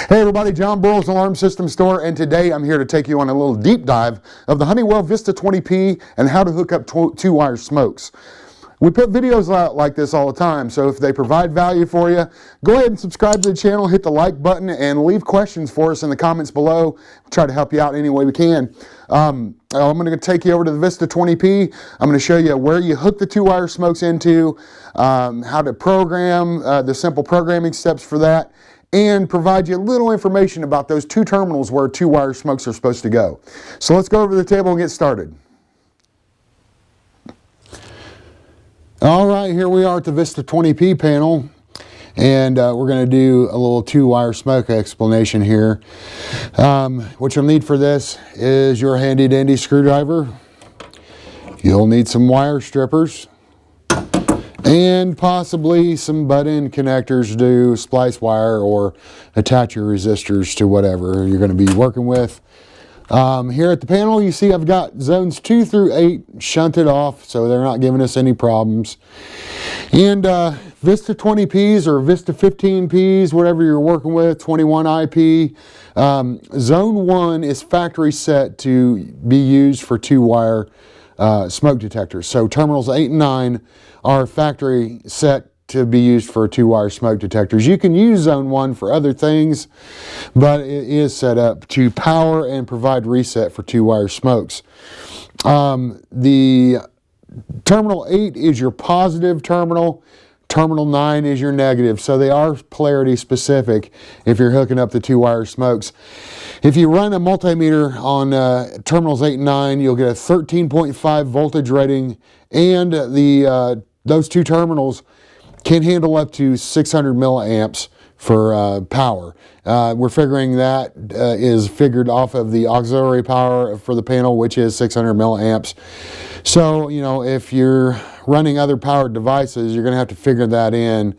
Hey everybody, John Burrell's Alarm System Store, and today I'm here to take you on a little deep dive of the Honeywell Vista 20P and how to hook up two-wire smokes. We put videos out like this all the time, so if they provide value for you, go ahead and subscribe to the channel, hit the like button, and leave questions for us in the comments below. We'll try to help you out any way we can. I'm going to take you over to the Vista 20P. I'm going to show you where you hook the two-wire smokes into, how to program, the simple programming steps for that, and provide you a little information about those two terminals where two-wire smokes are supposed to go. So let's go over to the table and get started. All right, here we are at the Vista 20P panel, and we're going to do a little two-wire smoke explanation here. What you'll need for this is your handy-dandy screwdriver. You'll need some wire strippers, and possibly some butt-end connectors to splice wire or attach your resistors to whatever you're going to be working with. Here at the panel, you see I've got zones 2 through 8 shunted off, so they're not giving us any problems. And Vista 20Ps or Vista 15Ps, whatever you're working with, 21 IP, zone 1 is factory set to be used for two-wire smoke detectors. So terminals 8 and 9 are factory set to be used for two-wire smoke detectors. You can use zone 1 for other things, but it is set up to power and provide reset for two-wire smokes. The terminal 8 is your positive terminal. Terminal 9 is your negative, so they are polarity specific if you're hooking up the two-wire smokes. If you run a multimeter on terminals 8 and 9, you'll get a 13.5 voltage rating, and those two terminals can handle up to 600 milliamps for power. We're figuring that is figured off of the auxiliary power for the panel, which is 600 milliamps. So, you know, if you're running other powered devices, you're going to have to figure that in.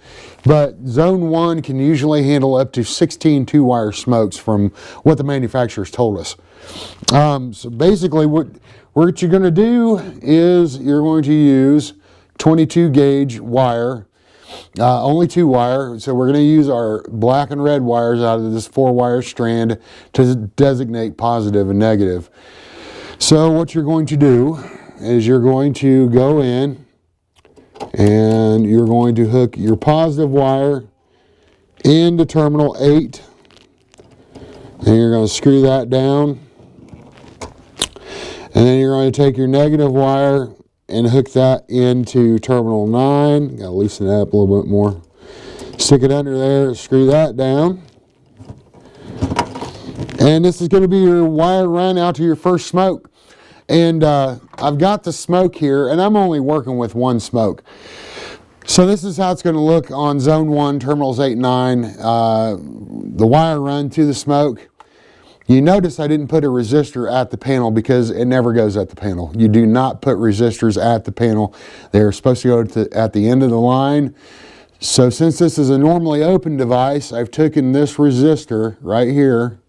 But zone 1 can usually handle up to 16 two-wire smokes from what the manufacturers told us. So basically what you're going to do is you're going to use 22 gauge wire. Only two wire, so we're going to use our black and red wires out of this 4-wire strand to designate positive and negative. So what you're going to do is you're going to go in and you're going to hook your positive wire into terminal 8, and you're going to screw that down, and then you're going to take your negative wire and hook that into terminal 9. Got to loosen it up a little bit more. Stick it under there, screw that down. And this is going to be your wire run out to your first smoke. And I've got the smoke here, and I'm only working with one smoke. So this is how it's going to look on zone 1, terminals 8 and 9. The wire run to the smoke. You notice I didn't put a resistor at the panel because it never goes at the panel. You do not put resistors at the panel. They're supposed to go at the end of the line. So since this is a normally open device, I've taken this resistor right here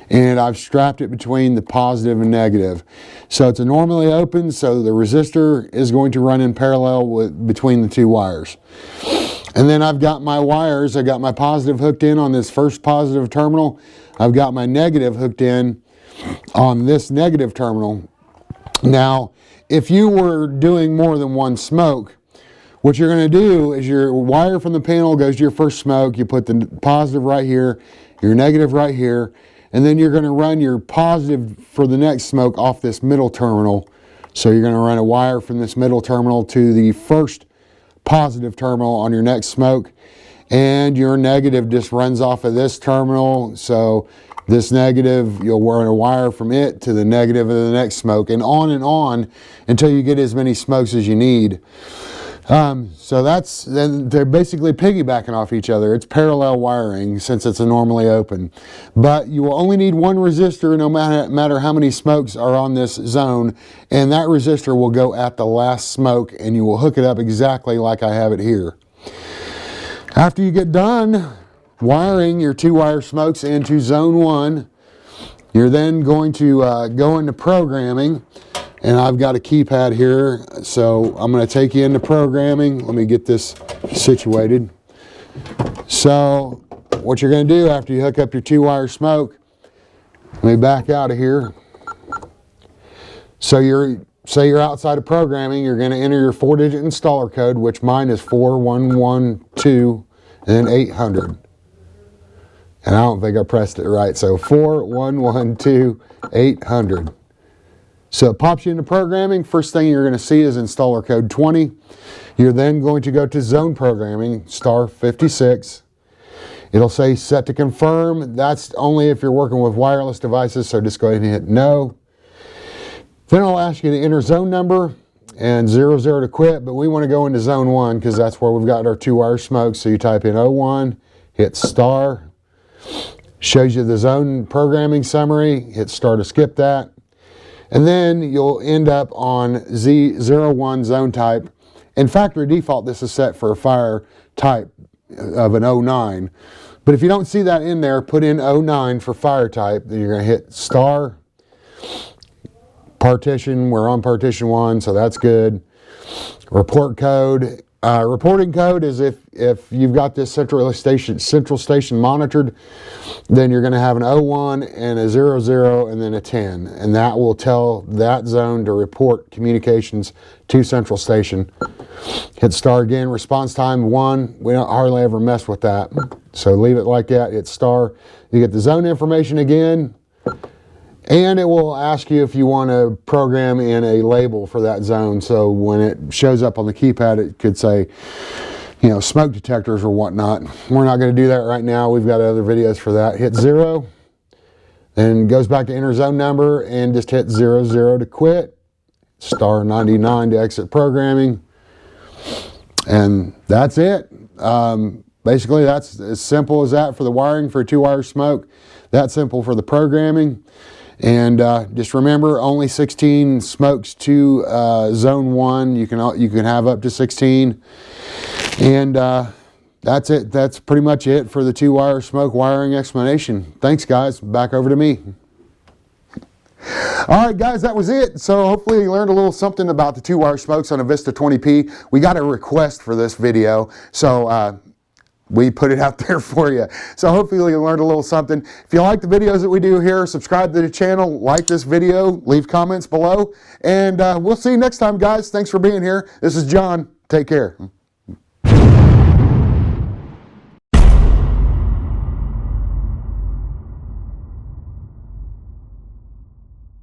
and I've strapped it between the positive and negative. So it's a normally open, so the resistor is going to run in parallel between the two wires. And then I've got my wires. I got my positive hooked in on this first positive terminal. I've got my negative hooked in on this negative terminal. Now, if you were doing more than one smoke, what you're going to do is your wire from the panel goes to your first smoke. You put the positive right here, your negative right here, and then you're going to run your positive for the next smoke off this middle terminal. So you're going to run a wire from this middle terminal to the first positive terminal on your next smoke, and your negative just runs off of this terminal. So this negative, you'll run a wire from it to the negative of the next smoke, and on until you get as many smokes as you need. So then they're basically piggybacking off each other. It's parallel wiring since it's a normally open. But you will only need one resistor no matter how many smokes are on this zone, and that resistor will go at the last smoke, and you will hook it up exactly like I have it here. After you get done wiring your two-wire smokes into zone 1, you're then going to go into programming. And I've got a keypad here, so I'm going to take you into programming. Let me get this situated. So what you're going to do after you hook up your 2-wire smoke, let me back out of here. So say you're outside of programming, you're going to enter your 4-digit installer code, which mine is 4112 and then 800. And I don't think I pressed it right. So 4112 800. So it pops you into programming. First thing you're going to see is installer code 20. You're then going to go to zone programming, star 56. It'll say set to confirm. That's only if you're working with wireless devices, so just go ahead and hit no. Then I'll ask you to enter zone number and 00 to quit, but we want to go into zone 1 because that's where we've got our 2-wire smoke. So you type in 01, hit star, shows you the zone programming summary, hit star to skip that. And then you'll end up on Z01 zone type. In factory default, this is set for a fire type of an 09. But if you don't see that in there, put in 09 for fire type. Then you're going to hit star, partition. We're on partition 1, so that's good. Report code. Reporting code is if you've got this central station monitored, then you're going to have an 01 and a 00 and then a 10. And that will tell that zone to report communications to central station. Hit star again. Response time 1. We don't hardly ever mess with that. So leave it like that. Hit star. You get the zone information again. And it will ask you if you want to program in a label for that zone. So when it shows up on the keypad, it could say, you know, smoke detectors or whatnot. We're not going to do that right now. We've got other videos for that. Hit 0. Then goes back to enter zone number and just hit 00 to quit. Star 99 to exit programming. And that's it. Basically, that's as simple as that for the wiring for a 2-wire smoke. That's simple for the programming. And just remember, only 16 smokes to zone 1. You can have up to 16. And that's it. That's pretty much it for the 2-wire smoke wiring explanation. Thanks, guys. Back over to me. All right, guys, that was it. So hopefully you learned a little something about the 2-wire smokes on a Vista 20P. We got a request for this video, so we put it out there for you. So hopefully you learned a little something. If you like the videos that we do here, subscribe to the channel, like this video, leave comments below, and we'll see you next time, guys. Thanks for being here. This is John. Take care.